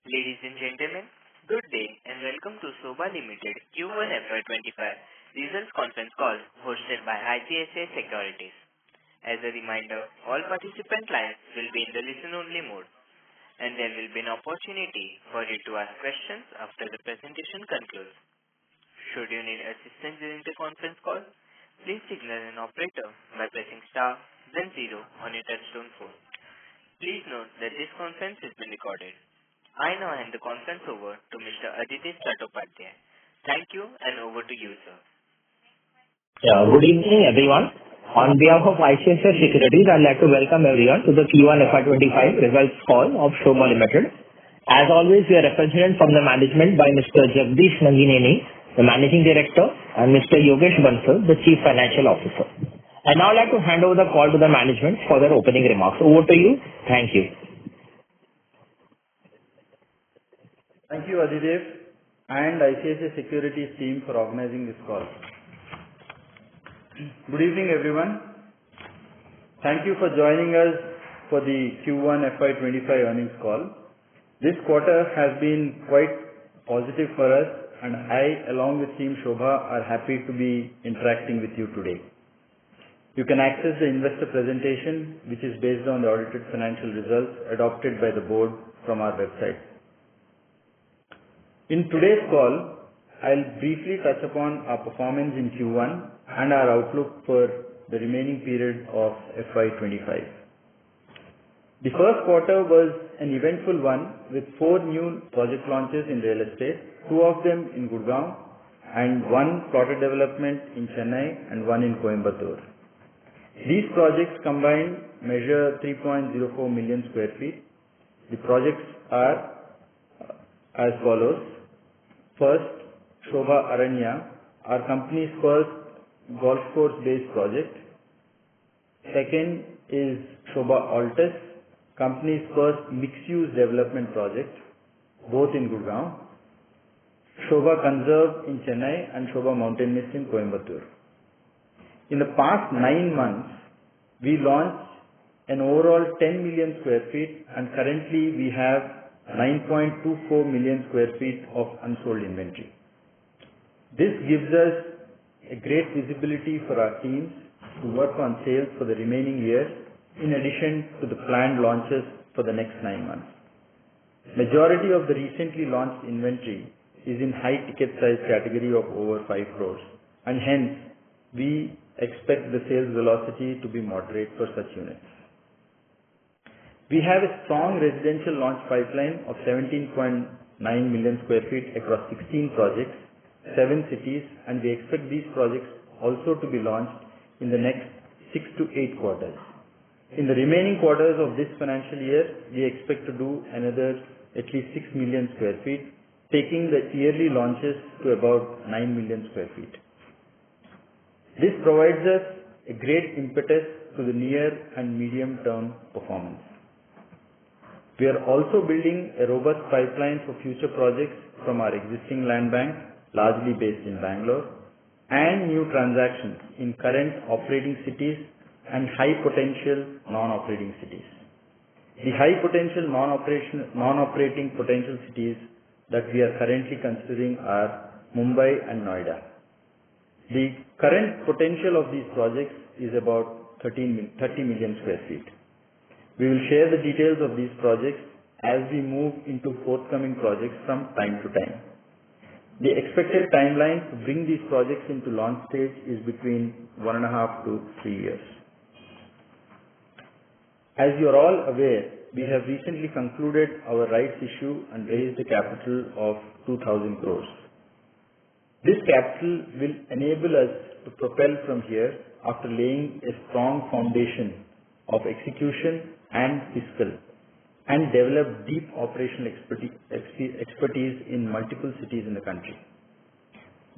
Ladies and gentlemen, good day and welcome to Sobha Limited Q1 FY25 Results Conference Call hosted by ICICI Securities. As a reminder, all participant lines will be in the listen-only mode, and there will be an opportunity for you to ask questions after the presentation concludes. Should you need assistance during the conference call, please signal an operator by pressing star then 0 on your touchtone phone. Please note that this conference is being recorded. I now hand the conference over to Mr. Aditya Chattopadhyay. Thank you, and over to you, sir. Good evening, everyone. On behalf of ICICI Securities, I'd like to welcome everyone to the Q1 FY25 results call of Sobha Limited. As always, we are represented from the management by Mr. Jagdish Nangineni, the Managing Director, and Mr. Yogesh Bansal, the Chief Financial Officer. I'd now like to hand over the call to the management for their opening remarks. Over to you. Thank you. Thank you, Aditya, and ICICI Securities team for organizing this call. Good evening, everyone. Thank you for joining us for the Q1 FY25 earnings call. This quarter has been quite positive for us, and I, along with Team Sobha, are happy to be interacting with you today. You can access the investor presentation, which is based on the audited financial results adopted by the board from our website. In today's call, I'll briefly touch upon our performance in Q1 and our outlook for the remaining period of FY25. The first quarter was an eventful one with 4 new project launches in real estate, 2 of them in Gurgaon and 1 plotted development in Chennai and 1 in Coimbatore. These projects combined measure 3.04 million square feet. The projects are as follows. First, Sobha Aranya, our company's first golf course-based project. Second is Sobha Altus, company's first mixed-use development project, both in Gurgaon. Sobha Conserve in Chennai and Sobha Mountain Mist in Coimbatore. In the past 9 months, we launched an overall 10 million square feet, and currently we have 9.24 million square feet of unsold inventory. This gives us a great visibility for our teams to work on sales for the remaining year, in addition to the planned launches for the next 9 months. Majority of the recently launched inventory is in high ticket size category of over 5 crores, and hence we expect the sales velocity to be moderate for such units. We have a strong residential launch pipeline of 17.9 million square feet across 16 projects, 7 cities, and we expect these projects also to be launched in the next 6 to 8 quarters. In the remaining quarters of this financial year, we expect to do another at least 6 million square feet, taking the yearly launches to about 9 million square feet. This provides us a great impetus to the near and medium term performance. We are also building a robust pipeline for future projects from our existing land bank, largely based in Bangalore, and new transactions in current operating cities and high potential non-operating cities. The high potential non-operating potential cities that we are currently considering are Mumbai and Noida. The current potential of these projects is about 30 million square feet. We will share the details of these projects as we move into forthcoming projects from time to time. The expected timeline to bring these projects into launch stage is between 1.5 to 3 years. As you are all aware, we have recently concluded our rights issue and raised a capital of 2,000 crores. This capital will enable us to propel from here after laying a strong foundation of execution and fiscal, and develop deep operational expertise in multiple cities in the country.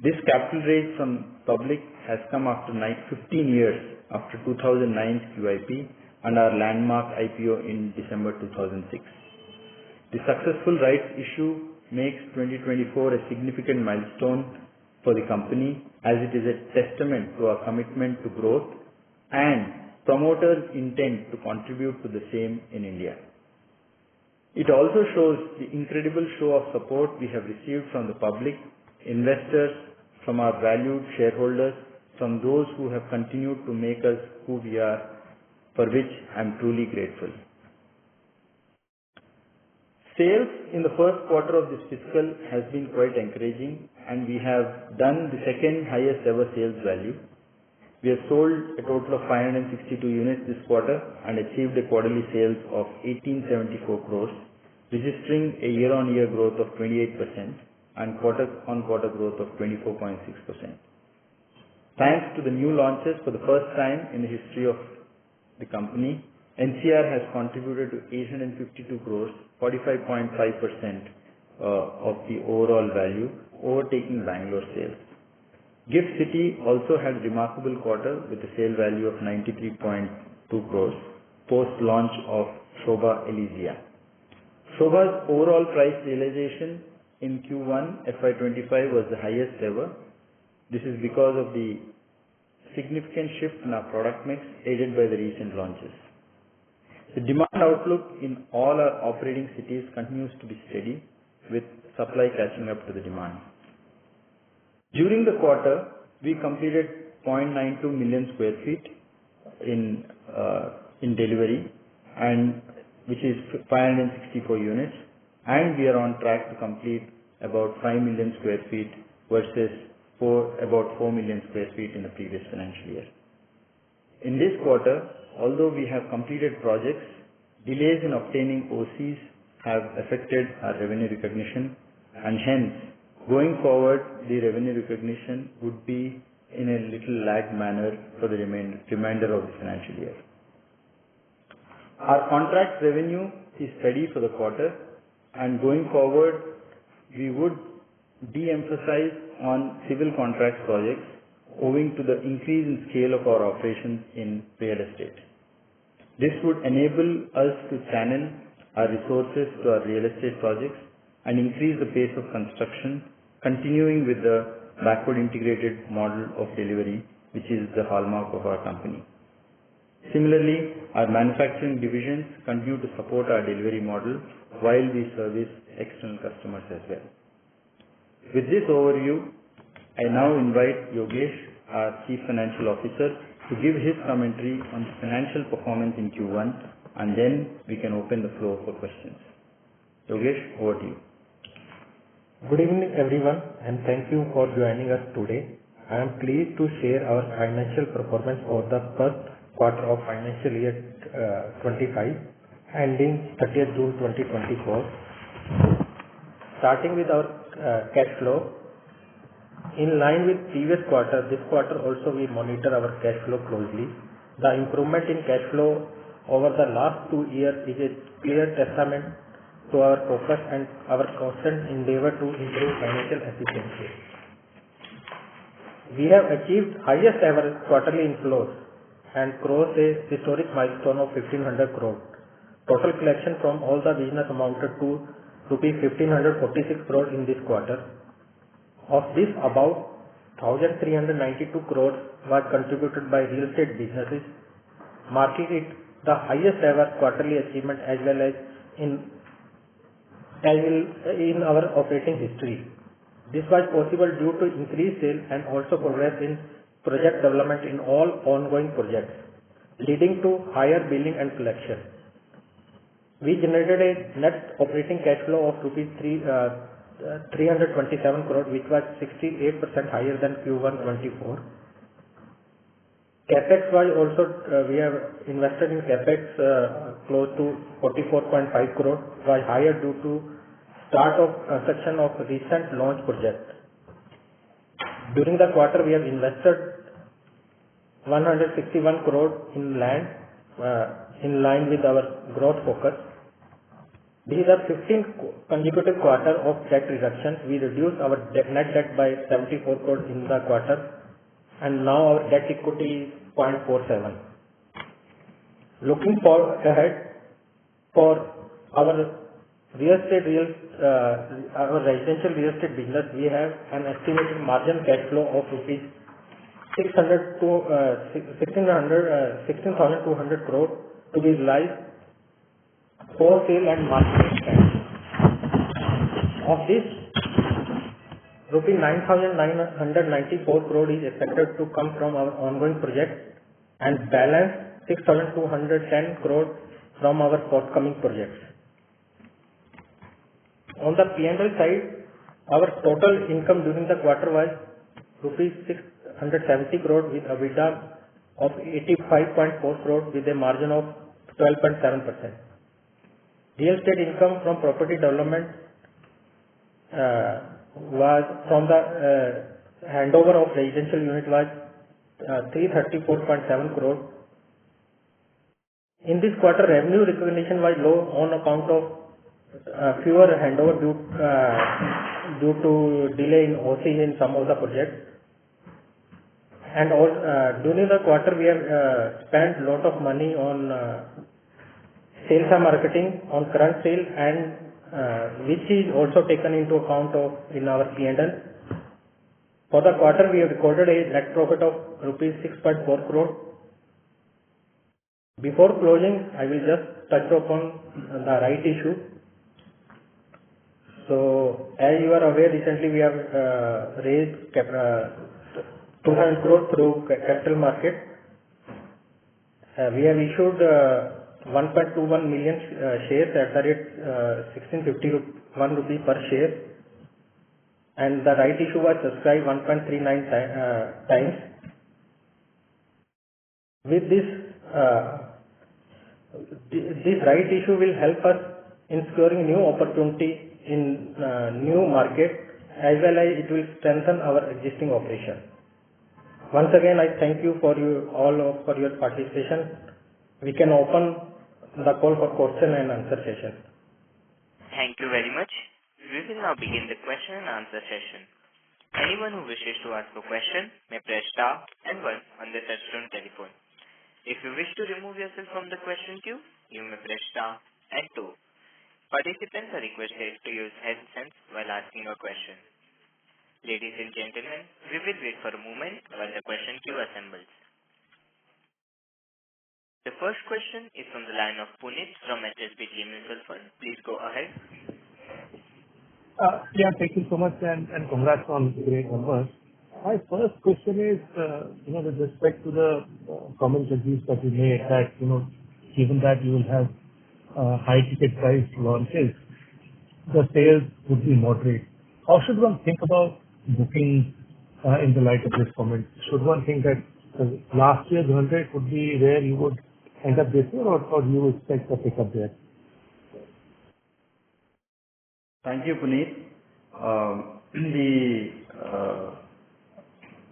This capital raise from public has come after 15 years after 2009's QIP and our landmark IPO in December 2006. The successful rights issue makes 2024 a significant milestone for the company, as it is a testament to our commitment to growth and promoters' intent to contribute to the same in India. It also shows the incredible show of support we have received from the public, investors, from our valued shareholders, from those who have continued to make us who we are, for which I am truly grateful. Sales in the first quarter of this fiscal has been quite encouraging, and we have done the second highest ever sales value. We have sold a total of 562 units this quarter and achieved a quarterly sales of 1874 crores, registering a year-on-year growth of 28% and quarter-on-quarter growth of 24.6%. Thanks to the new launches for the first time in the history of the company, NCR has contributed to 852 crores, 45.5% of the overall value, overtaking Bangalore sales. Gift City also had a remarkable quarter with a sale value of 93.2 crores post-launch of Sobha Elysia. Sobha's overall price realization in Q1 FY25 was the highest ever. This is because of the significant shift in our product mix aided by the recent launches. The demand outlook in all our operating cities continues to be steady, with supply catching up to the demand. During the quarter, we completed 0.92 million square feet in delivery, and which is 564 units, and we are on track to complete about 5 million square feet versus about 4 million square feet in the previous financial year. In this quarter, although we have completed projects, delays in obtaining OCs have affected our revenue recognition, and hence, going forward, the revenue recognition would be in a little lagged manner for the remainder of the financial year. Our contract revenue is steady for the quarter, and going forward, we would de-emphasize on civil contract projects owing to the increase in scale of our operations in real estate. This would enable us to channel our resources to our real estate projects and increase the pace of construction, continuing with the backward integrated model of delivery, which is the hallmark of our company. Similarly, our manufacturing divisions continue to support our delivery model while we service external customers as well. With this overview, I now invite Yogesh, our Chief Financial Officer, to give his commentary on the financial performance in Q1, and then we can open the floor for questions. Yogesh, over to you. Good evening, everyone, and thank you for joining us today. I am pleased to share our financial performance for the first quarter of financial year 25, ending 30th June 2024. Starting with our cash flow. In line with previous quarter, this quarter also we monitor our cash flow closely. The improvement in cash flow over the last 2 years is a clear testament to our focus and our constant endeavor to improve financial efficiency. We have achieved highest ever quarterly inflows and crossed a historic milestone of 1500 crore. Total collection from all the business amounted to rupees 1546 crore in this quarter. Of this, about 1392 crore was contributed by real estate businesses, marking it the highest ever quarterly achievement as well as in our operating history. This was possible due to increased sales and also progress in project development in all ongoing projects, leading to higher billing and collection. We generated a net operating cash flow of rupees 327 crore, which was 68% higher than Q1 24. Capex was also, we have invested in Capex close to 44.5 crore, was higher due to start of construction of recent launch project. During the quarter, we have invested 161 crore in land in line with our growth focus. These are 15th consecutive quarter of debt reduction. We reduced our net debt by 74 crore in the quarter, and now our debt equity is 0.47. Looking ahead for our our residential real estate business, we have an estimated margin cash flow of rupees 16,200 crore to be realized post-sale and marketing spend. Of this, rupees 9,994 crore is expected to come from our ongoing projects and balance 6,210 crore from our forthcoming projects. On the P&L side, our total income during the quarter was rupees 670 crore with EBITDA of 85.4 crore with a margin of 12.7%. Real estate income from property development was from the handover of residential unit was 334.7 crore. In this quarter, revenue recognition was low on account of fewer handover due to delay in OC in some of the projects. And during the quarter, we have spent a lot of money on sales and marketing on current sale, and which is also taken into account in our P&L. For the quarter, we have recorded a net profit of rupees 6.4 crore. Before closing, I will just touch upon the right issue. So, as you are aware, recently we have raised 200 crore through capital market. We have issued 1.21 million shares at the rate 1651 rupees per share, and the right issue was subscribed 1.39 times. With this, this right issue will help us in securing new opportunity in new market, as well as it will strengthen our existing operation. Once again, I thank you for for your participation. We can open the call for question and answer session. Thank you very much. We will now begin the question and answer session. Anyone who wishes to ask a question may press star and 1 on the touchtone telephone. If you wish to remove yourself from the question queue, you may press star and 2. Participants are requested to use headsets while asking a question. Ladies and gentlemen, we will wait for a moment while the question queue assembles. The first question is from the line of Puneet from HSBC Mutual Fund. Please go ahead. Yeah, thank you so much and congrats on great numbers. My first question is, with respect to the comments that you made that, given that you will have high ticket price launches, the sales would be moderate. How should one think about booking in the light of this comment? Should one think that last year's 100 would be where you would end up this year, or do you expect a pickup there? Thank you, Puneet.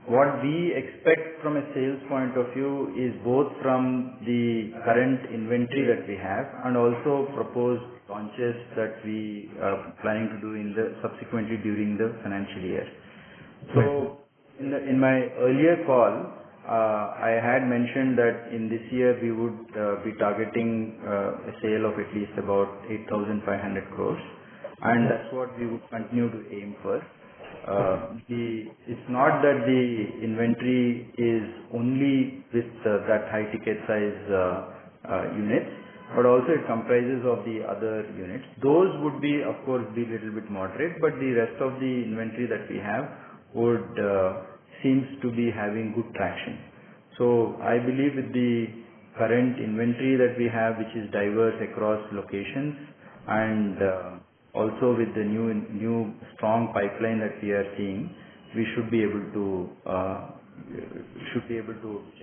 What we expect from a sales point of view is both from the current inventory that we have and also proposed launches that we are planning to do subsequently during the financial year. So, in my earlier call, I had mentioned that in this year we would be targeting a sale of at least about 8,500 crores, and that's what we would continue to aim for. It's not that the inventory is only with that high ticket size units, but also it comprises of the other units. Those would be, of course, be a little bit moderate, but the rest of the inventory that we have would seems to be having good traction. So I believe with the current inventory that we have, which is diverse across locations, and also with the new strong pipeline that we are seeing, we should be able to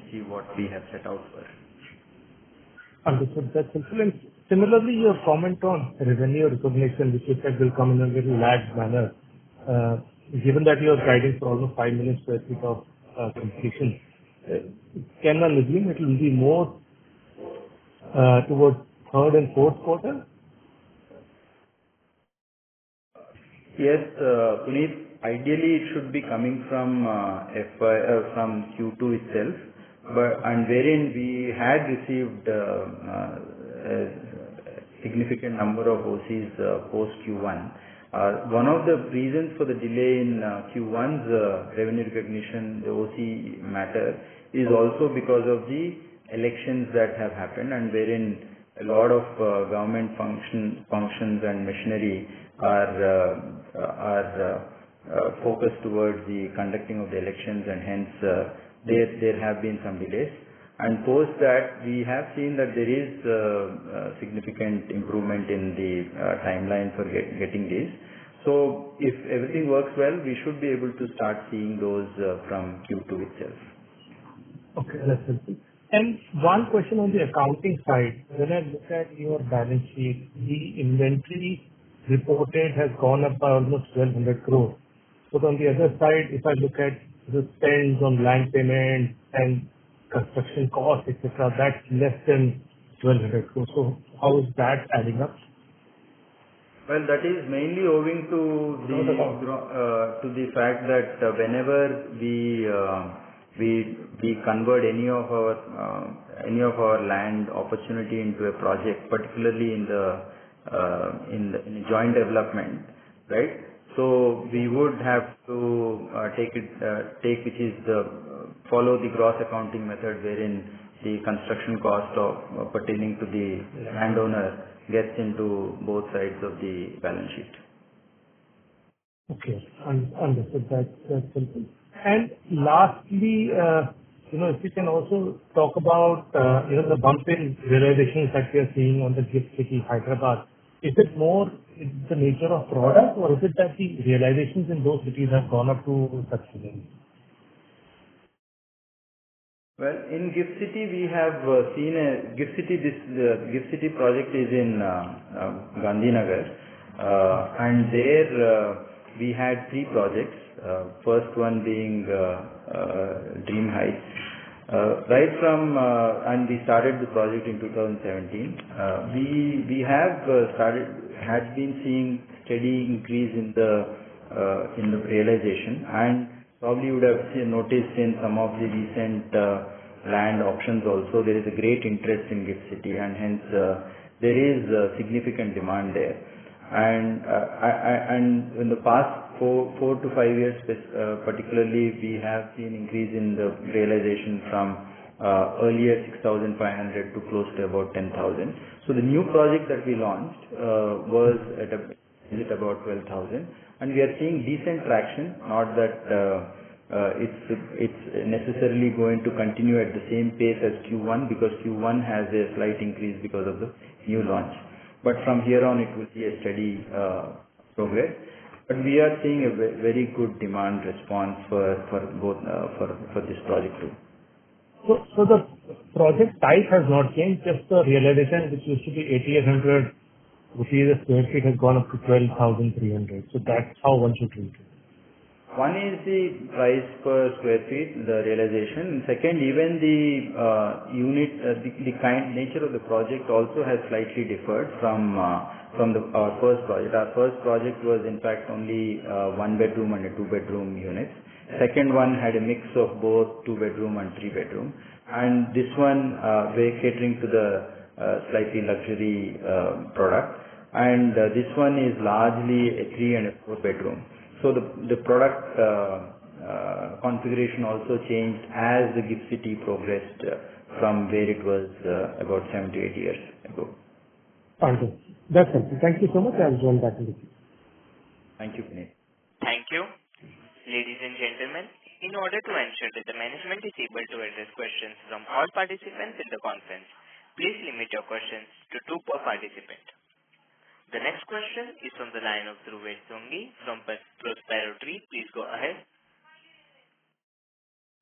achieve what we have set out for. Understood. That's excellent. Similarly, your comment on revenue recognition, which you said will come in a little lagged manner, given that you are guiding for almost 5 million square feet of completion, can one assume it will be more towards third and fourth quarter? Yes, Puneet. Ideally, it should be coming from from Q2 itself, and wherein we had received a significant number of OCs post Q1. One of the reasons for the delay in Q1's revenue recognition, the OC matter, is also because of the elections that have happened, and wherein a lot of government functions and machinery are focused towards the conducting of the elections, and hence there have been some delays. And post that, we have seen that there is significant improvement in the timeline for getting these. So if everything works well, we should be able to start seeing those from Q2 itself. Okay, that's helpful. And one question on the accounting side. When I look at your balance sheet, the inventory reported has gone up by almost 1,200 crores. But on the other side, if I look at the spends on land payment and construction costs, etc., that's less than 1,200 crores. So how is that adding up? Well, that is mainly owing to the fact that whenever we convert any of our land opportunity into a project, particularly in the joint development, right? So we would have to follow the gross accounting method, wherein the construction cost of pertaining to the landowner gets into both sides of the balance sheet. Okay, understood. That's helpful. And lastly, if you can also talk about the bump in realizations that we are seeing on the GIFT City, Hyderabad. Is it more the nature of product, or is it that the realizations in those cities have gone up to such levels? Well, in GIFT City, we have seen a GIFT City. The GIFT City project is in Gandhinagar, and there we had 3 projects. First one being Dream Heights. And we started the project in 2017. We had been seeing steady increase in the realization, and probably you would have noticed in some of the recent land auctions also, there is a great interest in GIFT City, and hence there is significant demand there. And in the past 4 to 5 years, particularly, we have seen increase in the realization from earlier 6,500 to close to about 10,000. So the new project that we launched was at about 12,000, and we are seeing decent traction. Not that it's necessarily going to continue at the same pace as Q1, because Q1 has a slight increase because of the new launch. But from here on, it will be a steady progress. But we are seeing a very good demand response for this project too. So the project type has not changed, just the realization, which used to be 8,800 rupees a square feet, has gone up to 12,300. So that's how one should read it. One is the price per square feet, the realization. Second, even the nature of the project also has slightly differed from our first project. Our first project was in fact only 1-bedroom and a 2-bedroom units. Second one had a mix of both 2-bedroom and 3-bedroom. And this one, we're catering to the slightly luxury product. And this one is largely a 3 and a 4-bedroom. So the product configuration also changed as the GIFT City progressed from where it was about 7 to 8 years ago. Understood. That's helpful. Thank you so much. I'll join back in the queue. Thank you, Puneet. Thank you. Ladies and gentlemen, in order to ensure that the management is able to address questions from all participants in the conference, please limit your questions to 2 per participant. The next question is from the line of Dhruvesh Songi from Prospero Tree. Please go ahead.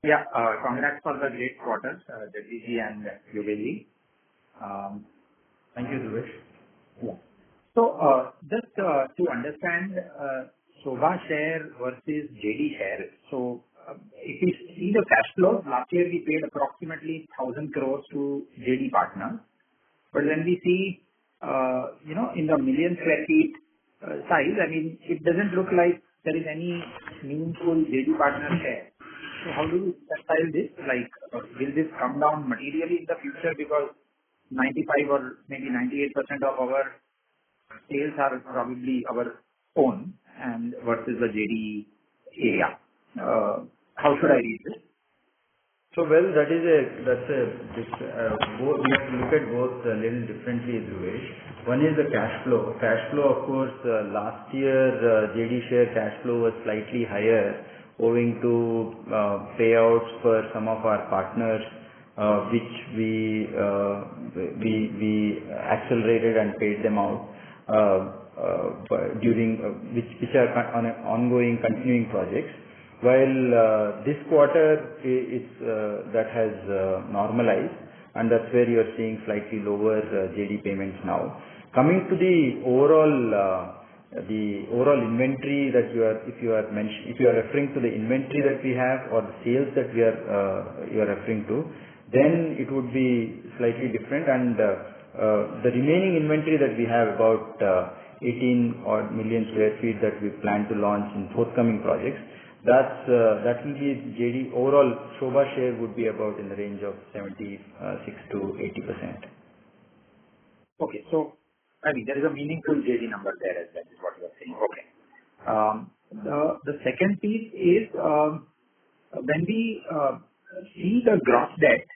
Yeah, congrats for the great quarters, Jagdish and Yogesh. Thank you, Dhruvesh. Yeah. So, just to understand Sobha share versus JD share. So, if you see the cash flows, last year we paid approximately 1,000 crores to JD partners. But when we see in the million square feet size, I mean, it doesn't look like there is any meaningful JD partner share. So how do you reconcile this? Like, will this come down materially in the future, because 95 or maybe 98% of our sales are probably our own and versus the JD area? How should I read this? So well, we have to look at both a little differently, Dhruvesh. One is the cash flow. Cash flow, of course, last year JD share cash flow was slightly higher owing to payouts for some of our partners, which we accelerated and paid them out during which are on ongoing continuing projects. While this quarter that has normalized, and that's where you are seeing slightly lower JD payments now. Coming to the overall inventory that if you are referring to the inventory that we have or the sales that you are referring to, then it would be slightly different. And the remaining inventory that we have, about 18 odd million square feet that we plan to launch in forthcoming projects, that will be JD. Overall Sobha share would be about in the range of 76 to 80%. Okay, so I mean there is a meaningful JD number there as well, is what you are saying. Okay. The second piece is when we see the gross debt,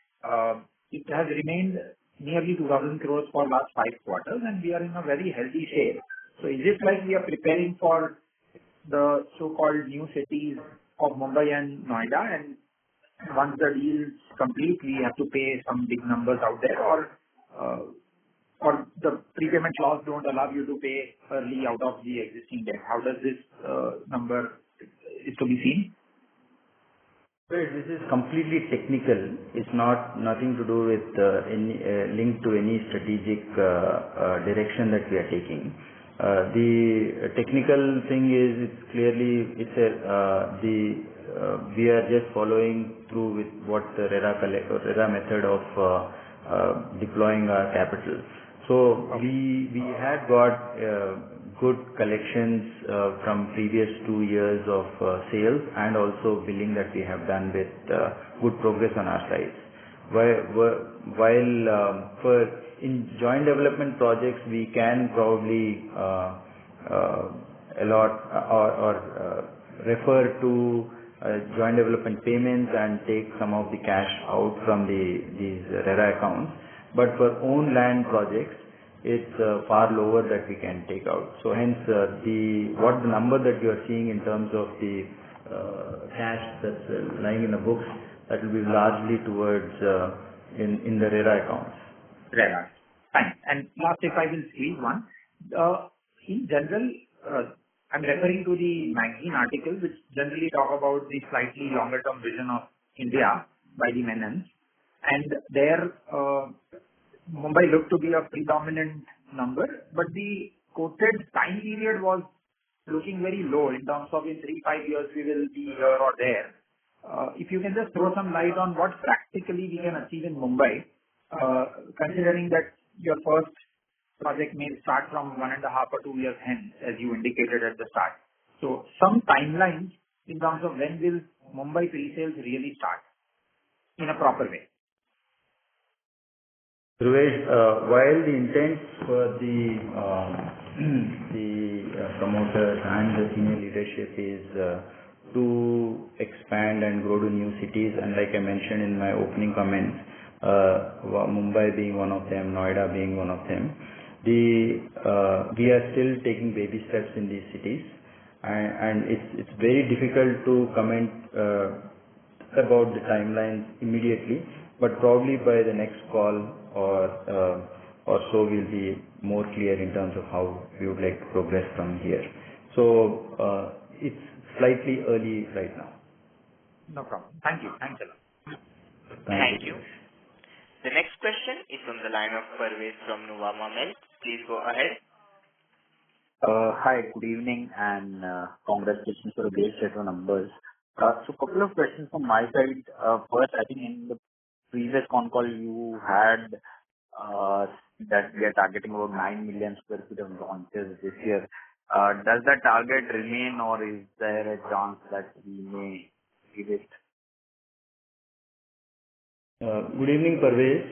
it has remained nearly 2,000 crores for last 5 quarters, and we are in a very healthy shape. So is it like we are preparing for the so-called new cities of Mumbai and Noida, and once the deal is complete, we have to pay some big numbers out there, or the prepayment clause don't allow you to pay early out of the existing debt? How does this number is to be seen? This is completely technical. It's nothing to do with any link to any strategic direction that we are taking. The technical thing is we are just following through with what the RERA method of deploying our capital. So we had got good collections from previous 2 years of sales, and also billing that we have done with good progress on our sides. While for in joint development projects, we can probably allot or refer to joint development payments and take some of the cash out from these RERA accounts. But for own land projects, it's far lower that we can take out. So hence, the number that you are seeing in terms of the cash that's lying in the books, that will be largely towards in the RERA accounts. RERA. Fine. And last, if I will squeeze one, in general, I'm referring to the magazine articles which generally talk about the slightly longer term vision of India by the Menons, and there Mumbai looked to be a predominant number, but the quoted time period was looking very low in terms of in 3-5 years we will be here or there. If you can just throw some light on what practically we can achieve in Mumbai, considering that your first project may start from 1.5 or 2 years hence, as you indicated at the start. So some timelines in terms of when will Mumbai pre-sales really start in a proper way. Dhruvesh, while the intent for the promoters and the senior leadership is to expand and grow to new cities, and like I mentioned in my opening comments, Mumbai being one of them, Noida being one of them, we are still taking baby steps in these cities, and it's very difficult to comment about the timelines immediately, but probably by the next call or so we'll be more clear in terms of how we would like to progress from here. So it's slightly early right now. No problem. Thank you. Thanks a lot. Thank you. The next question is from the line of Parvez from Nuvama Wealth. Please go ahead. Hi, good evening, and congratulations for a great set of numbers. So couple of questions from my side. First, I think in the previous con call you had that we are targeting about 9 million square feet of launches this year. Does that target remain, or is there a chance that we may give it? Good evening, Parvez.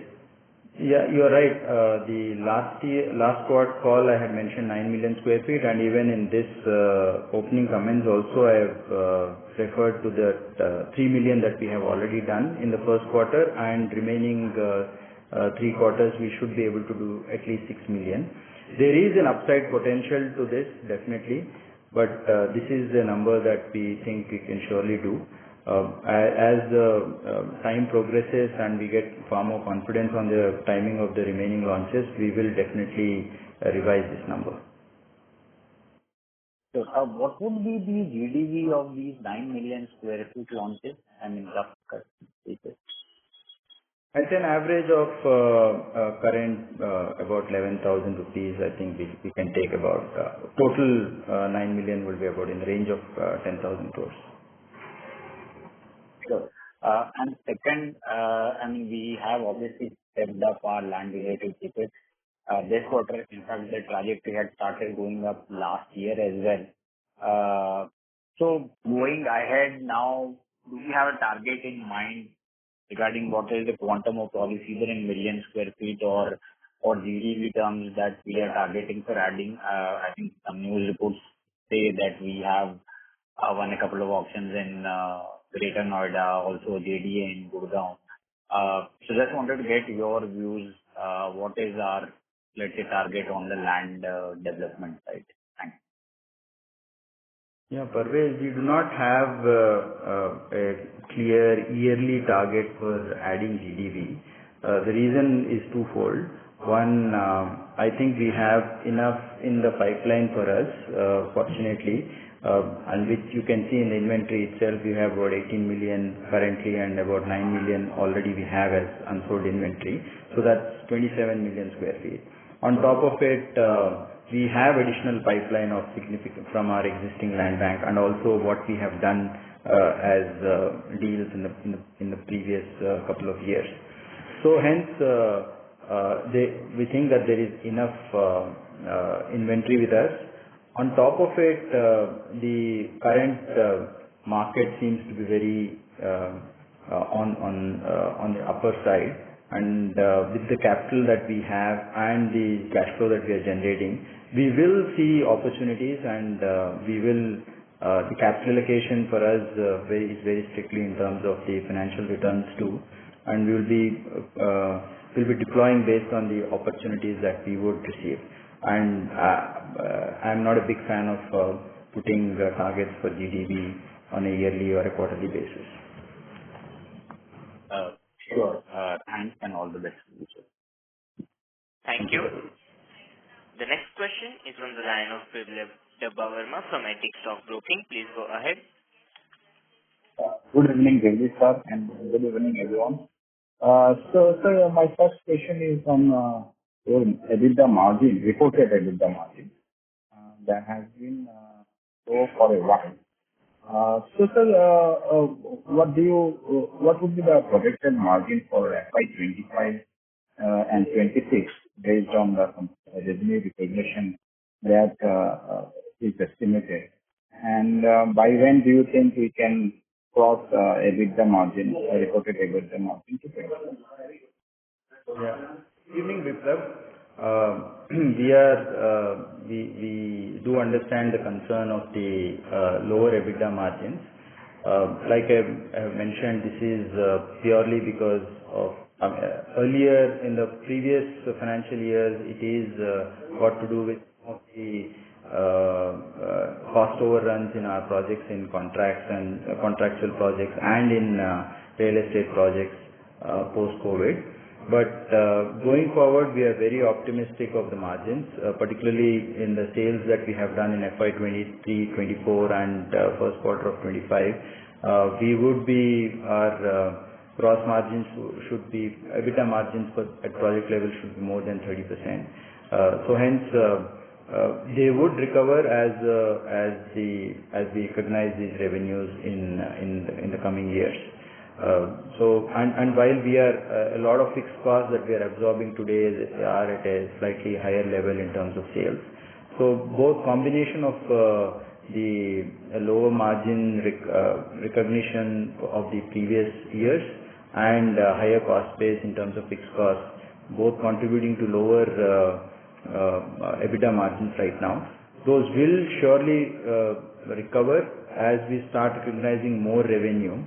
Yeah, you're right. The last quarter call, I had mentioned 9 million square feet, and even in this opening comments also, I have referred to the 3 million that we have already done in the first quarter, and remaining 3 quarters, we should be able to do at least 6 million. There is an upside potential to this, definitely, but this is the number that we think we can surely do. As time progresses and we get far more confidence on the timing of the remaining launches, we will definitely revise this number. So, what would be the GDV of these 9 million square feet launches? I mean, rough cut basis. At an average of current about 11,000 rupees, I think we can take about total 9 million will be about in the range of 10,000 crores. Sure. And second, I mean, we have obviously stepped up our land-related CapEx. This quarter, in fact, the trajectory had started going up last year as well. So going ahead now, do we have a target in mind regarding what is the quantum of projects, either in million square feet or GDV terms, that we are targeting for adding? I think some news reports say that we have won a couple of auctions in Greater Noida, also JDA in Gurgaon. So just wanted to get your views. What is our, let's say, target on the land development side? Thanks. Yeah, Parvez, we do not have a clear yearly target for adding GDV. The reason is twofold. One, I think we have enough in the pipeline for us, fortunately, and which you can see in the inventory itself. We have about 18 million currently and about 9 million already we have as unsold inventory. So that's 27 million square feet. On top of it, we have additional pipeline of significant from our existing land bank, and also what we have done as deals in the previous couple of years. So hence, we think that there is enough inventory with us. On top of it, the current market seems to be very on the upper side, and with the capital that we have and the cash flow that we are generating, we will see opportunities, and the capital allocation for us is very strictly in terms of the financial returns too, and we will be deploying based on the opportunities that we would receive. And I'm not a big fan of putting targets for GDV on a yearly or a quarterly basis. Sure. Thanks and all the best. Thank you. The next question is from the line of Biplab Debbarma from Antique Stock Broking. Please go ahead. Good evening, Jagdish sir, and good evening, everyone. So, sir, my first question is on your EBITDA margin, reported EBITDA margin, that has been low for a while. So, sir, what would be the projected margin for FY 25 and 26 based on the revenue recognition that is estimated? And by when do you think we can cross EBITDA margin, reported EBITDA margin to 20%? Yeah. Evening, Biplab. We do understand the concern of the lower EBITDA margins. Like I have mentioned, this is purely because of earlier in the previous financial years, it is got to do with some of the cost overruns in our projects, in contracts and contractual projects, and in real estate projects post-COVID. But going forward, we are very optimistic of the margins, particularly in the sales that we have done in FY 23, 24, and first quarter of 25. We would be, our gross margins should be, EBITDA margins at project level should be more than 30%. So hence, they would recover as we recognize these revenues in the coming years. And while we are a lot of fixed costs that we are absorbing today are at a slightly higher level in terms of sales. So both combination of the lower margin recognition of the previous years and higher cost base in terms of fixed costs both contributing to lower EBITDA margins right now. Those will surely recover as we start recognizing more revenue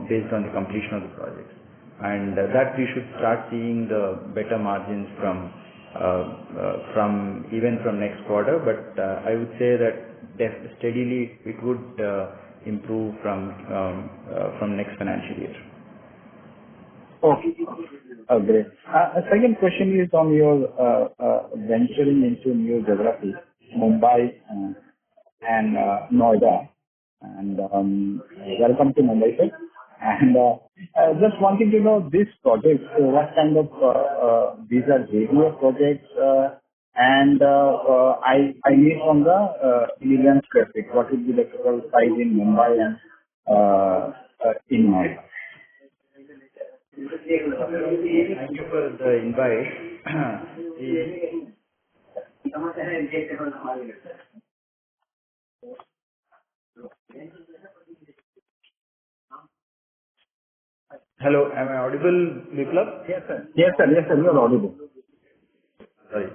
based on the completion of the projects. And that we should start seeing the better margins from even from next quarter. But I would say that steadily it would improve from next financial year. Okay. Great. Second question is on your venturing into new geographies, Mumbai and Noida. And welcome to Mumbai, sir. And just wanting to know this project, what kind of these are JDA projects, and I need from the million square feet. What would be the total size in Mumbai and in Noida? Thank you for the invite. Hello, am I audible, Biplab? Yes, sir. Yes, sir. Yes, sir. You are audible. Sorry.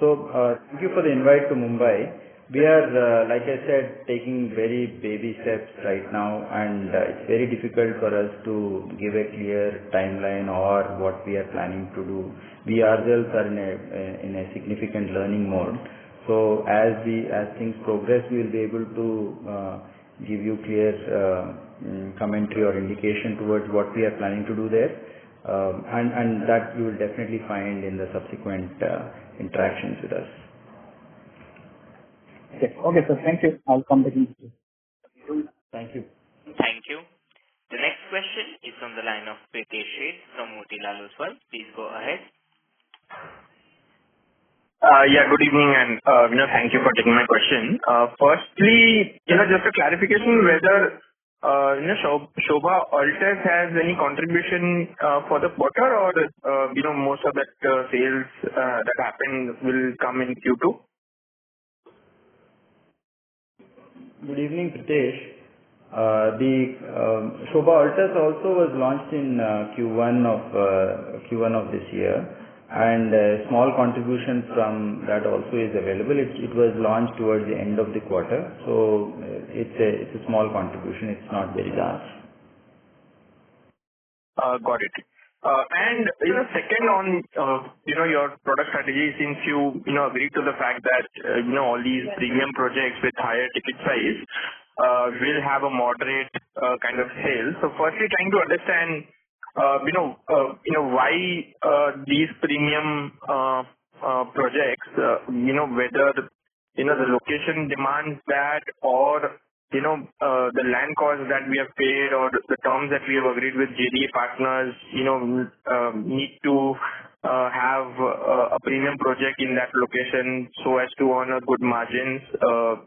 So, thank you for the invite to Mumbai. We are, like I said, taking very baby steps right now, and it's very difficult for us to give a clear timeline or what we are planning to do. We ourselves are in a significant learning mode. So, as things progress, we will be able to give you clear commentary or indication towards what we are planning to do there, and that you will definitely find in the subsequent interactions with us. Okay, sir. Thank you. I'll come back in. Thank you. Thank you. The next question is from the line of Pritesh Sheth from Motilal Oswal. Please go ahead. Yeah, good evening, and thank you for taking my question. Firstly, just a clarification whether Sobha Altus has any contribution for the quarter, or most of that sales that happened will come in Q2. Good evening, Pritesh. The Sobha Altus also was launched in Q1 of this year, and a small contribution from that also is available. It was launched towards the end of the quarter, so it's a small contribution. It's not very large. Got it. And second on your product strategy, since you agreed to the fact that all these premium projects with higher ticket size will have a moderate kind of sales. So firstly, trying to understand why these premium projects, whether the location demands that, or the land cost that we have paid, or the terms that we have agreed with JDA partners, need to have a premium project in that location so as to earn a good margins. So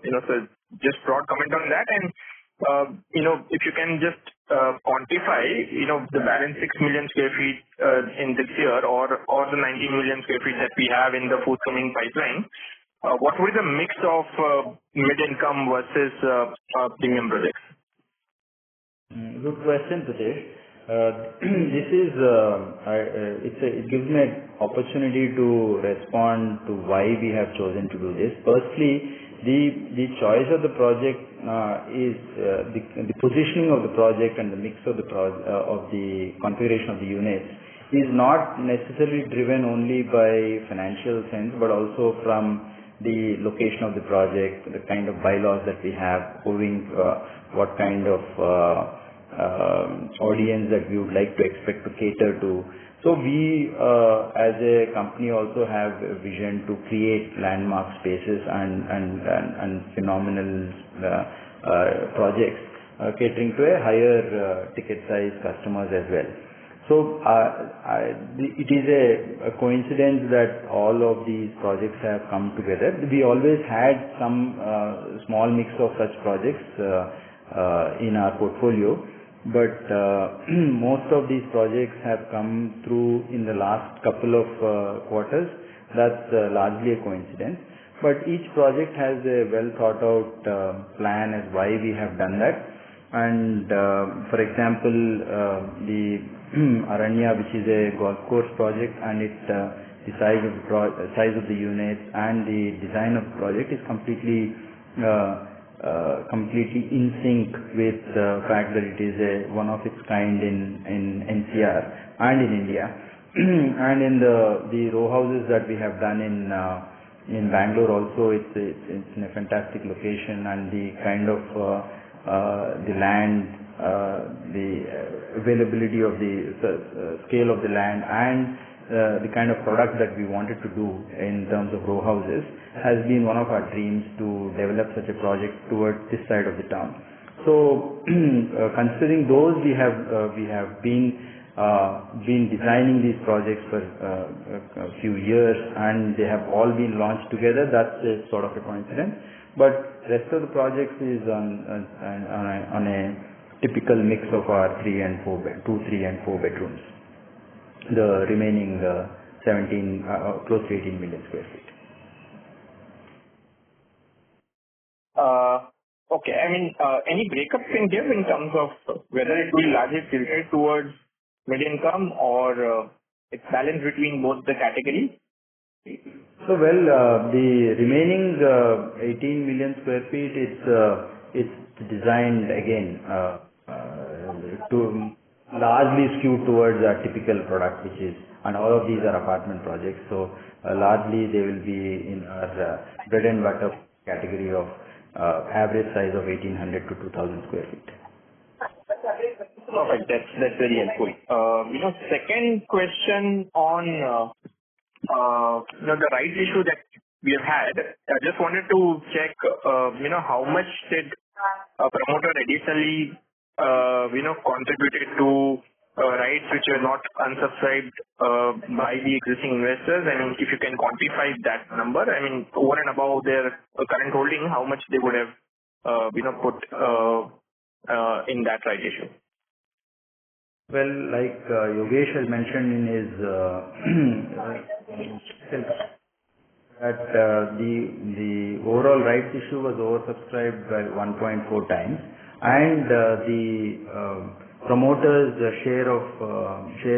just broad comment on that, and if you can just quantify, the balance 6 million square feet in this year, or the 19 million square feet that we have in the forthcoming pipeline. What will be the mix of mid-income versus premium projects? Good question, Pritesh. It gives me an opportunity to respond to why we have chosen to do this. Firstly, the choice of the project is the positioning of the project and the mix of the configuration of the units is not necessarily driven only by financial sense, but also from the location of the project, the kind of bylaws that we have, what kind of audience that we would like to expect to cater to. So we, as a company, also have a vision to create landmark spaces and phenomenal projects catering to a higher ticket size customers as well. So it is a coincidence that all of these projects have come together. We always had some small mix of such projects in our portfolio, but most of these projects have come through in the last couple of quarters. That's largely a coincidence. But each project has a well thought out plan as why we have done that. And for example, the Aranya, which is a golf course project, and the size of the units and the design of the project is completely in sync with the fact that it is one of its kind in NCR and in India. And in the row houses that we have done in Bangalore also, it's in a fantastic location, and the kind of the land, the availability of the scale of the land, and the kind of product that we wanted to do in terms of row houses has been one of our dreams to develop such a project towards this side of the town. So considering those, we have been designing these projects for a few years, and they have all been launched together. That's a sort of a coincidence. But rest of the projects is on a typical mix of our 3 and 4 bedrooms. The remaining 17, close to 18 million square feet. Okay. I mean, any breakup can give in terms of whether it will largely tilted towards mid-income or it's balanced between both the categories? So, well, the remaining 18 million square feet, it's designed again to largely skewed towards a typical product, which is, and all of these are apartment projects. So, largely they will be in our bread and butter category of average size of 1800 to 2000 square feet. Perfect. That's very helpful. Second question on the rights issue that we have had. I just wanted to check, how much did a promoter additionally, contributed to rights which are not unsubscribed by the existing investors. I mean, if you can quantify that number, I mean, over and above their current holding, how much they would have, put in that right issue. Well, like Yogesh has mentioned in his that the overall rights issue was oversubscribed by 1.4 times, and the promoters' share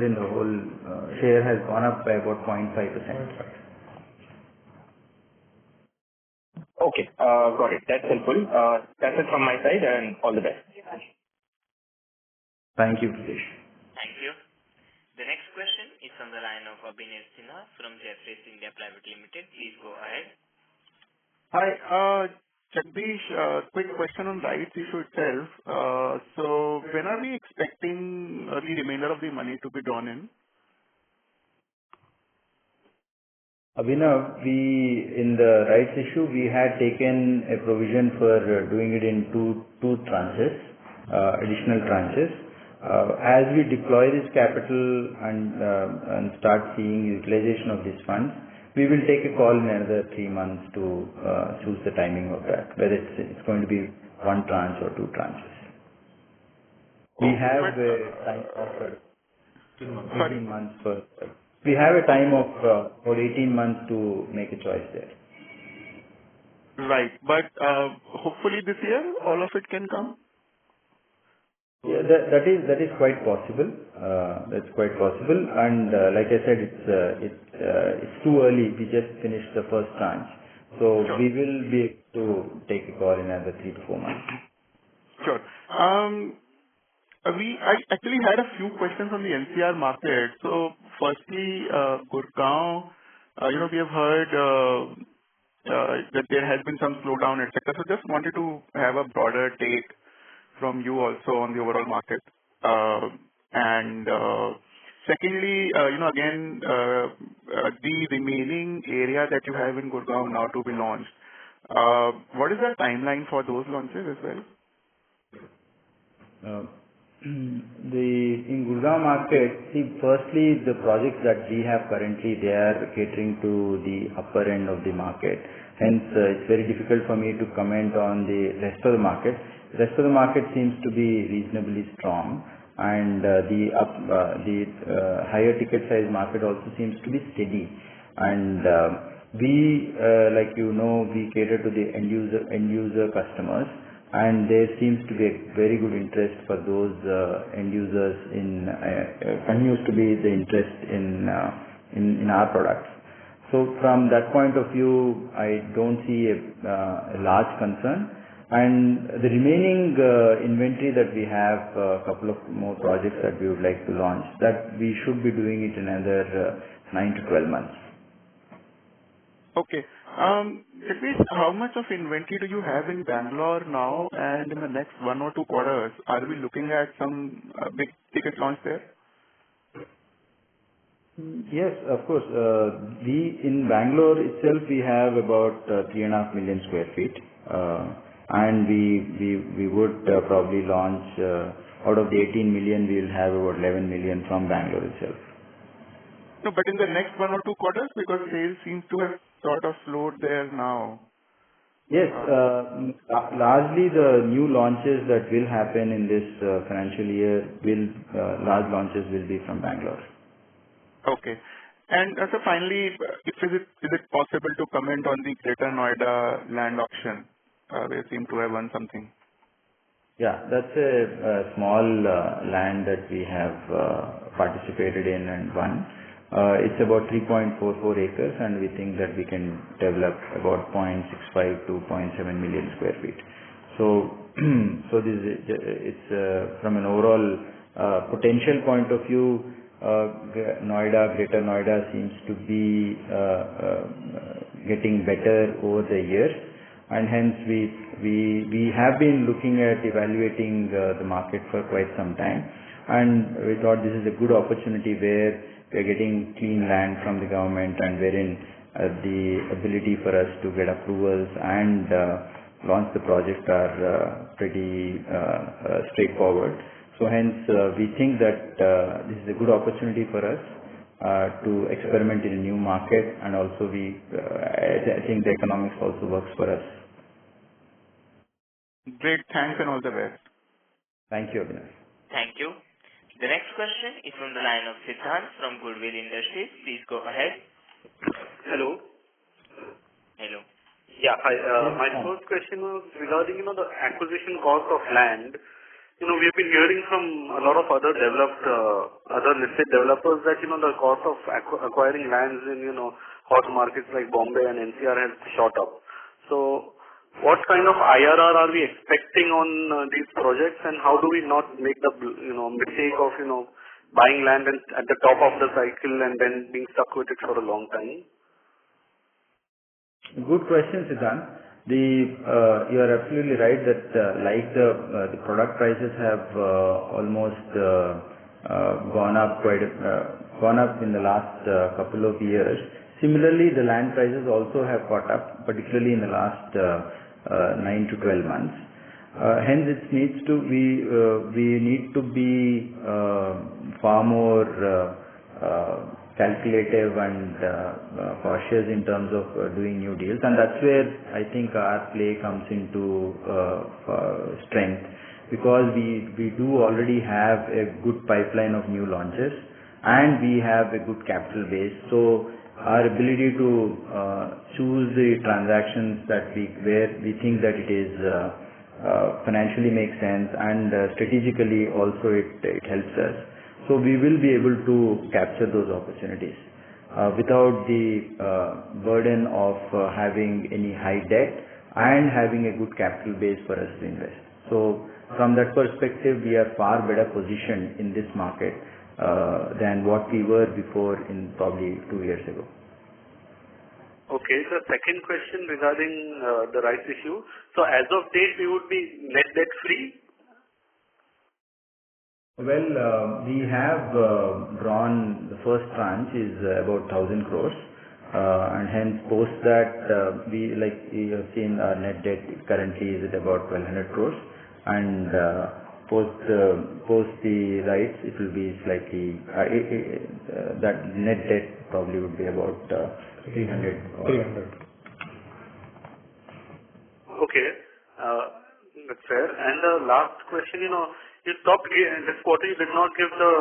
in the whole share has gone up by about 0.5%. Okay, got it. That's helpful. That's it from my side, and all the best. Thank you, Pradesh. Thank you. The next question is from the line of Abhinav Sinha from Jefferies India Private Limited. Please go ahead. Hi, Jagdish, quick question on rights issue itself. So when are we expecting the remainder of the money to be drawn in? Abhinav, in the rights issue, we had taken a provision for doing it in two tranches, additional tranches. As we deploy this capital and start seeing utilization of these funds, we will take a call in another 3 months to choose the timing of that, whether it's going to be one tranche or two tranches. We have a time of 18 months for. We have a time of about 18 months to make a choice there. Right, but hopefully this year all of it can come. Yeah, that is quite possible. That's quite possible, and like I said, it's too early. We just finished the first tranche, so sure. We will be able to take a call in another 3 to 4 months. Sure. I actually had a few questions on the NCR market. So firstly, Gurgaon, we have heard that there has been some slowdown, etc. So just wanted to have a broader take from you also on the overall market. And secondly, again, the remaining area that you have in Gurgaon now to be launched, what is the timeline for those launches as well? In Gurgaon market, see, firstly, the projects that we have currently, they are catering to the upper end of the market. Hence, it's very difficult for me to comment on the rest of the market. The rest of the market seems to be reasonably strong, and the higher ticket size market also seems to be steady. And we, like we cater to the end user customers. and there seems to be a very good interest for those end users continues to be the interest in our products. So from that point of view, I don't see a large concern. And the remaining inventory that we have, a couple of more projects that we would like to launch, that we should be doing it in another 9 to 12 months. Okay. At least how much of inventory do you have in Bangalore now, and in the next 1 or 2 quarters, are we looking at some big ticket launch there? Yes, of course. In Bangalore itself, we have about 3.5 million square feet. And we would probably launch out of the 18 million, we will have about 11 million from Bangalore itself. No, but in the next 1 or 2 quarters, because sales seems to have sort of slowed there now. Yes, largely the new launches that will happen in this financial year large launches will be from Bangalore. Okay. And so finally, is it possible to comment on the Greater Noida land auction? They seem to have won something. Yeah, that's a small land that we have participated in and won. It's about 3.44 acres, and we think that we can develop about 0.65 to 0.7 million square feet. So, it's from an overall potential point of view, Greater Noida seems to be getting better over the years, and hence we have been looking at evaluating the market for quite some time, and we thought this is a good opportunity where we are getting clean land from the government, and wherein the ability for us to get approvals and launch the project are pretty straightforward. So hence, we think that this is a good opportunity for us to experiment in a new market, and also I think the economics also works for us. Great, thanks and all the best. Thank you, Abhinav. Thank you. The next question is from the line of Siddhant from Goodwill Industries. Please go ahead. Hello. Hello. Yeah, hi. My first question was regarding, the acquisition cost of land. We've been hearing from a lot of other listed developers that, the cost of acquiring lands in, hot markets like Bombay and NCR has shot up. So, what kind of IRR are we expecting on these projects, and how do we not make the, mistake of, buying land at the top of the cycle and then being stuck with it for a long time? Good question, Siddhant. You are absolutely right that the product prices have almost gone up in the last couple of years. Similarly, the land prices also have caught up, particularly in the last 9 to 12 months. Hence, we need to be far more calculative and cautious in terms of doing new deals, and that's where I think our play comes into strength, because we do already have a good pipeline of new launches, and we have a good capital base. So our ability to choose the transactions where we think that it is financially makes sense, and strategically also it helps us. So we will be able to capture those opportunities without the burden of having any high debt and having a good capital base for us to invest. So from that perspective, we are far better positioned in this market than what we were before in probably 2 years ago. Okay, the second question regarding the rights issue. So as of date, we would be net debt free? Well, we have drawn the first tranche is about 1,000 crores, and hence post that you have seen our net debt currently is at about 1,200 crores, and post the rights it will be slightly that net debt probably would be about 300. Okay, that's fair. And the last question, you stopped this quarter. You did not give the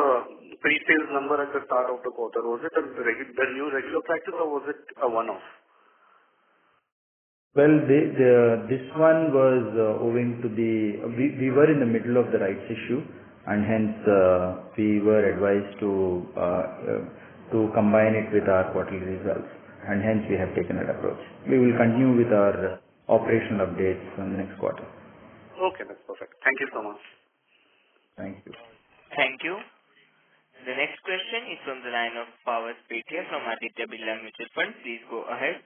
pre-sales number at the start of the quarter. Was it the new regular practice, or was it a one-off? Well, this one was owing to we were in the middle of the rights issue, and hence we were advised to combine it with our quarterly results, and hence we have taken that approach. We will continue with our operational updates from the next quarter. Okay, that's perfect. Thank you so much. Thank you. Thank you. The next question is from the line of Pawas Petia from Aditya Birla Mutual Fund. Please go ahead.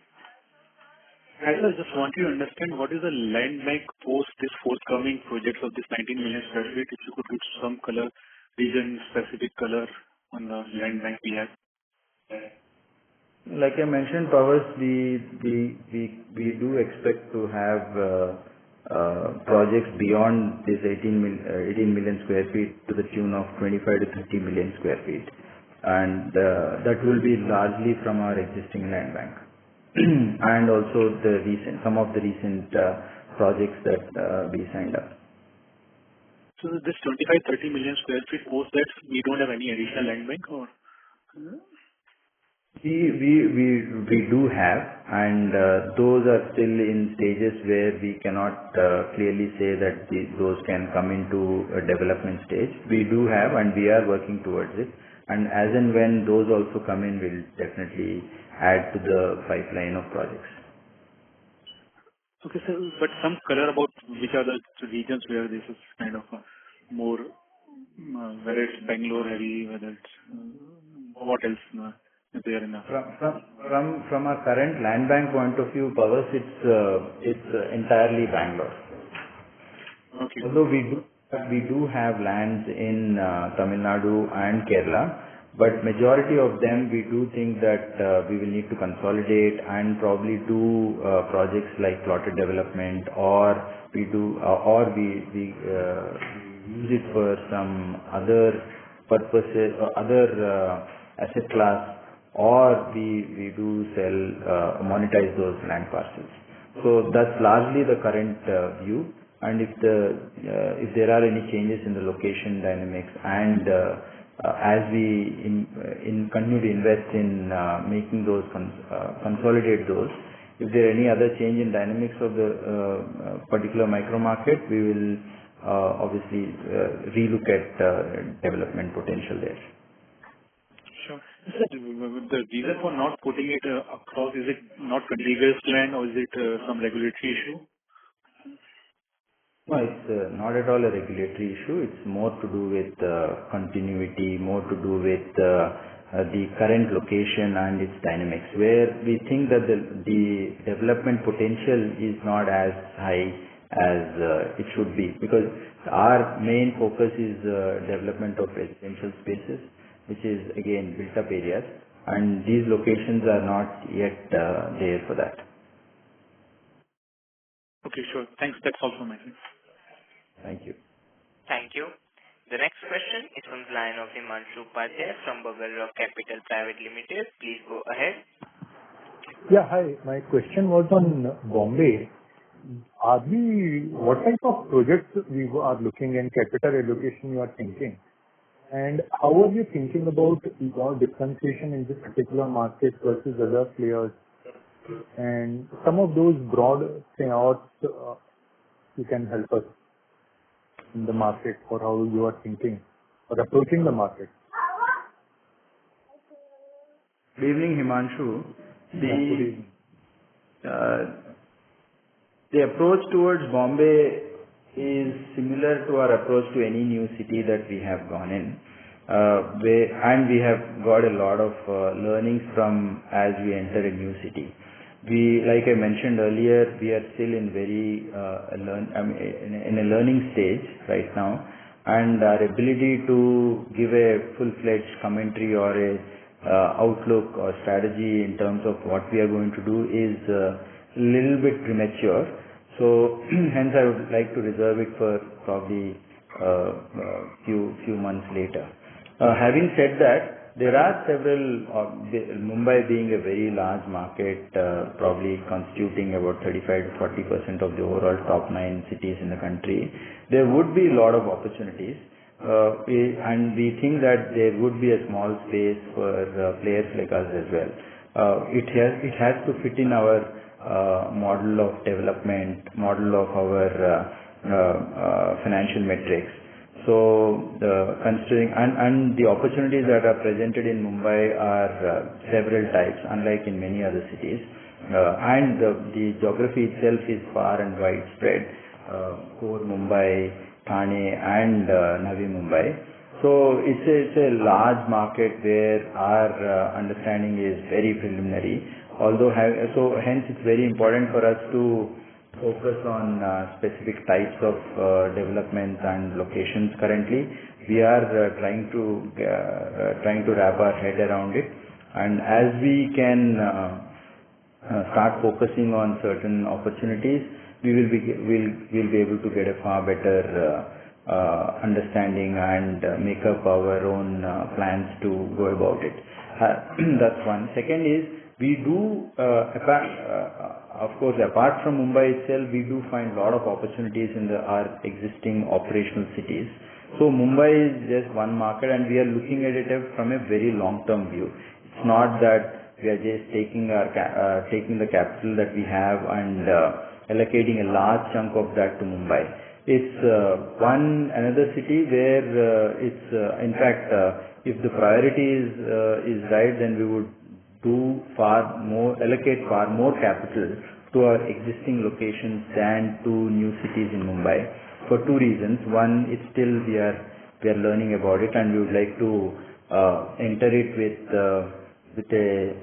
I just want to understand what is the land bank post this forthcoming projects of this 19 million square feet. If you could give some color, region specific color on the land bank we have. Like I mentioned, Pawas, we do expect to have projects beyond this 18 million square feet to the tune of 25 to 30 million square feet, and that will be largely from our existing land bank. And also some of the recent projects that we signed up. So this 25-30 million square feet post that we don't have any additional land bank, or? We do have, and those are still in stages where we cannot clearly say that those can come into a development stage. We do have, and we are working towards it. And as and when those also come in, we'll definitely add to the pipeline of projects. Okay, sir, but some color about which are the regions where this is kind of more, whether it's Bangalore heavy, whether it's what else is there in From our current land bank point of view, Pawas, it's entirely Bangalore. Okay. Although we do have lands in Tamil Nadu and Kerala, but majority of them we do think that we will need to consolidate and probably do projects like plotted development, or we use it for some other purposes or other asset class, or we do sell monetize those land parcels. So that's largely the current view. And if there are any changes in the location dynamics, and as we continue to invest in making those consolidate those, if there are any other change in dynamics of the particular micro market, we will obviously relook at development potential there. Sure. The reason for not putting it across, is it not contiguous land, or is it some regulatory issue? No, it's not at all a regulatory issue. It's more to do with continuity, more to do with the current location and its dynamics, where we think that the development potential is not as high as it should be, because our main focus is development of residential spaces, which is again built up areas, and these locations are not yet there for that. Okay, sure. Thanks. That's all from my side. Thank you. Thank you. The next question is from the line of Himanshu Upadhyay from Bubble Rock Capital Private Limited. Please go ahead. Yeah, hi. My question was on Bombay. What type of projects we are looking and capital allocation you are thinking? And how are you thinking about your differentiation in this particular market versus other players? And some of those broad thoughts you can help us in the market, or how you are thinking or approaching the market. Good evening, Himanshu. The approach towards Bombay is similar to our approach to any new city that we have gone in, and we have got a lot of learnings from as we enter a new city. Like I mentioned earlier, we are still in in a learning stage right now, and our ability to give a full-fledged commentary or a outlook or strategy in terms of what we are going to do is a little bit premature. So hence I would like to reserve it for probably few months later. Having said that, there are several, Mumbai being a very large market, probably constituting about 35 to 40% of the overall top 9 cities in the country, there would be a lot of opportunities. And we think that there would be a small space for players like us as well. It has to fit in our model of development, model of our financial metrics. So considering and the opportunities that are presented in Mumbai are several types, unlike in many other cities. And the geography itself is far and widespread. Core Mumbai, Thane, and Navi Mumbai. So it's a large market where our understanding is very preliminary. Although hence it's very important for us to focus on specific types of developments and locations. Currently, we are trying to wrap our head around it, and as we can start focusing on certain opportunities, we'll be able to get a far better understanding and make up our own plans to go about it. That's one. Second is, we do, of course, apart from Mumbai itself, we do find a lot of opportunities in our existing operational cities. So Mumbai is just one market, and we are looking at it from a very long-term view. It's not that we are just taking the capital that we have and allocating a large chunk of that to Mumbai. It's another city where it's in fact, if the priority is right, then we would allocate far more capital to our existing locations than to new cities in Mumbai, for two reasons. One, it's still we are learning about it, and we would like to enter it with a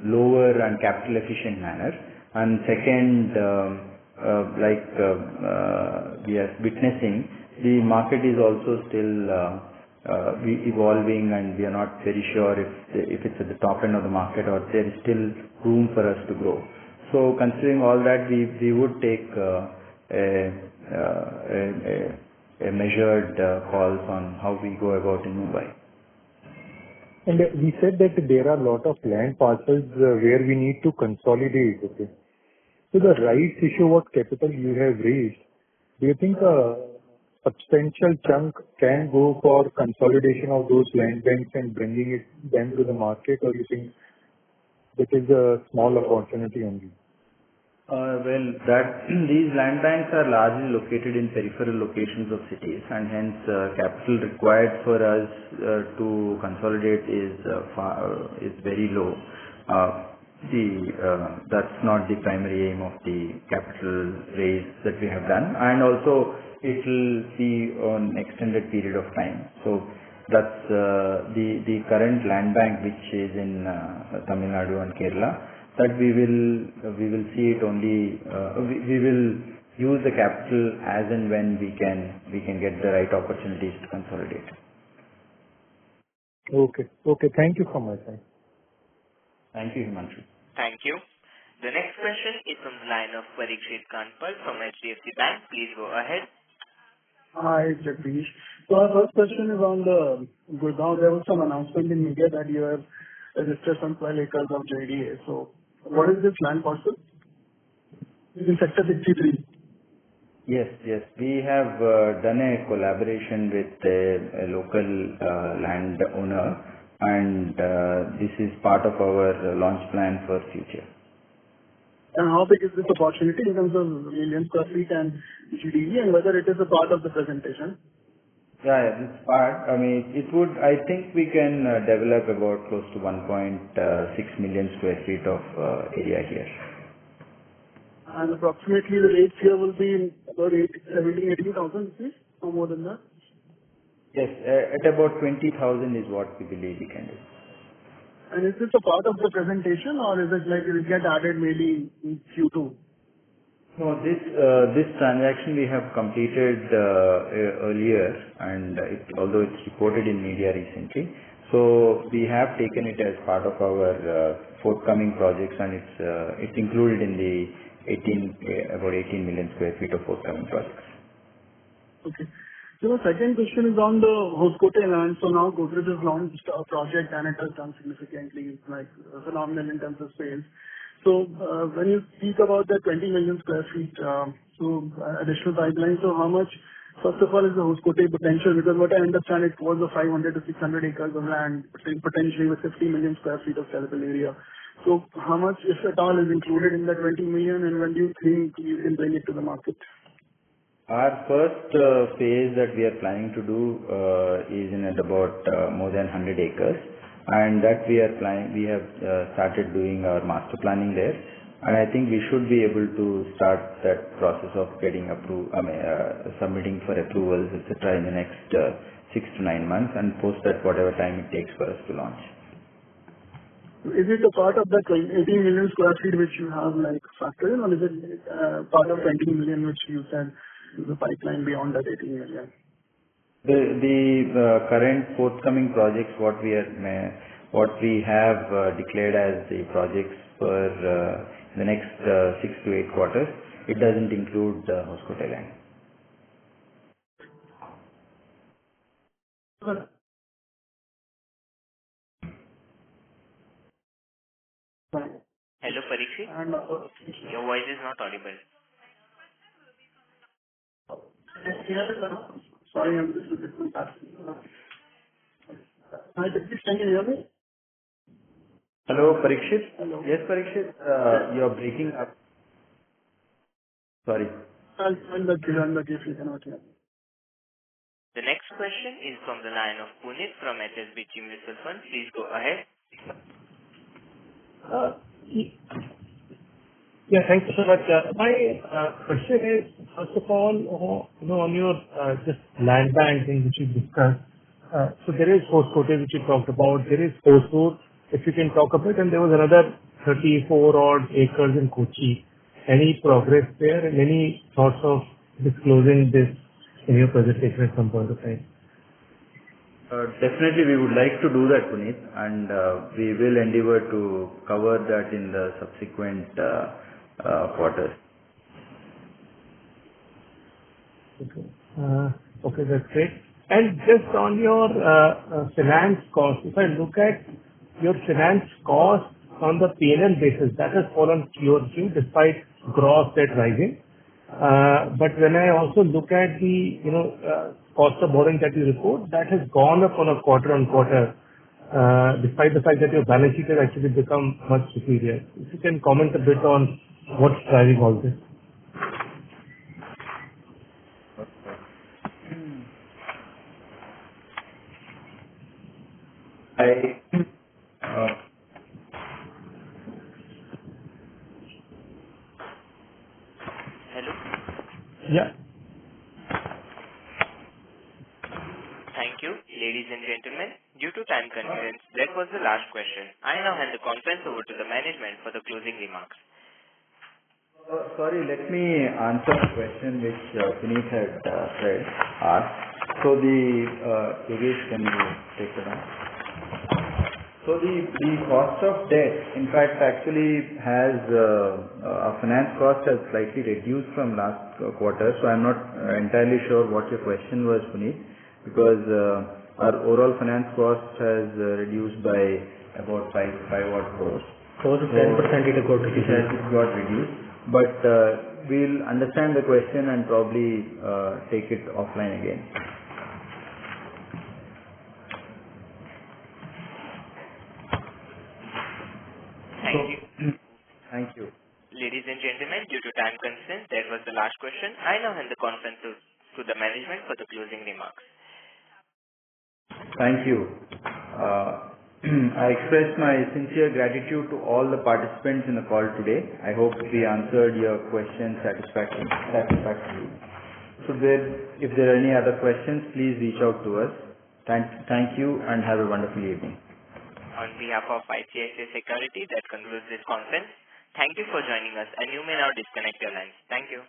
lower and capital efficient manner. And second, we are witnessing, the market is also still evolving, and we are not very sure if it's at the top end of the market or there is still room for us to grow. So considering all that, we would take a measured calls on how we go about in Mumbai. And we said that there are a lot of land parcels where we need to consolidate. Okay. So the rights issue, what capital you have raised, do you think substantial chunk can go for consolidation of those land banks and bringing them to the market, or you think that is a small opportunity only? These land banks are largely located in peripheral locations of cities, and hence capital required for us to consolidate is very low. That's not the primary aim of the capital raise that we have done, and also it will be on extended period of time. So that's the current land bank, which is in Tamil Nadu and Kerala. That we will see it only. We will use the capital as and when we can get the right opportunities to consolidate. Okay. Thank you so much. Thank you, Himanshu. Thank you. The next question is from the line of Parikshit Kanpal from HDFC Bank. Please go ahead. Hi, Jagdish. So our first question is on the Gurgaon. There was some announcement in media that you have registered some 12 acres of JDA. So what is this land parcel? It's in Sector 63. Yes. We have done a collaboration with a local landowner, and this is part of our launch plan for future. And how big is this opportunity in terms of million square feet and GDV, and whether it is a part of the presentation? Yeah, this part. I mean, I think we can develop about close to 1.6 million square feet of area here. And approximately the rates here will be about 18,000 rupees, or more than that? Yes, at about 20,000 is what we believe we can do. And is this a part of the presentation, or is it like it will get added maybe in Q2? No, this transaction we have completed earlier, and although it's reported in media recently, so we have taken it as part of our forthcoming projects, and it's included in the about 18 million square feet of forthcoming projects. Okay. So the second question is on the Hoskote land. So now Godrej has launched a project and it has done significantly, like phenomenal in terms of sales. So when you speak about the 20 million square feet, additional pipeline, so how much, first of all, is the Hoskote potential? Because what I understand, it was a 500 to 600 acres of land, potentially with 50 million square feet of sellable area. So how much, if at all, is included in the 20 million, and when do you think you can bring it to the market? Our first phase that we are planning to do is in at about more than 100 acres, and that we have started doing our master planning there, and I think we should be able to start that process of getting submitting for approvals, etc. in the next 6 to 9 months, and post that whatever time it takes for us to launch. Is it a part of the 18 million square feet which you have like factored in, or is it part of 20 million which you said is the pipeline beyond that 18 million? The current forthcoming projects, what we have declared as the projects for the next 6 to 8 quarters, it doesn't include the Hoskote land. Hello, Parikshit. Your voice is not audible. Sorry, I'm just a bit Hi, Jagdish, can you hear me? Hello, Parikshit? Hello. Yes, Parikshit, you're breaking up. Sorry. I'll join the queue if you cannot hear me. The next question is from the line of Puneet from HSBC Mutual Fund. Please go ahead. Yeah, thank you so much. My question is, first of all, on your just land bank thing which you discussed, so there is Hoskote which you talked about, there is Hosur, if you can talk a bit, and there was another 34 odd acres in Kochi. Any progress there, and any thoughts of disclosing this in your presentation at some point of time? Definitely we would like to do that, Puneet, and we will endeavor to cover that in the subsequent quarters. Okay, that's great. And just on your finance cost, if I look at your finance cost on the P&L basis, that has fallen Q-on-Q despite gross debt rising. But when I also look at the cost of borrowing that you report, that has gone up on a quarter-on-quarter, despite the fact that your balance sheet has actually become much superior. If you can comment a bit on what's driving all this. Hello? Yeah. Thank you. Ladies and gentlemen, due to time constraints, that was the last question. I now hand the conference over to the management for the closing remarks. Sorry, let me answer the question which Puneet had asked. So Yogesh, can you take it on? So the cost of debt, in fact, actually has our finance cost has slightly reduced from last quarter. So I'm not entirely sure what your question was, Puneet, because our overall finance cost has reduced by about 5 odd crores. 4 to 10% it got reduced, but we'll understand the question and probably take it offline again. Thank you. Thank you. Ladies and gentlemen, due to time constraints, that was the last question. I now hand the conference to the management for the closing remarks. Thank you. I express my sincere gratitude to all the participants in the call today. I hope we answered your questions satisfactorily. So if there are any other questions, please reach out to us. Thank you and have a wonderful evening. On behalf of ICICI Securities, that concludes this conference. Thank you for joining us, and you may now disconnect your lines. Thank you.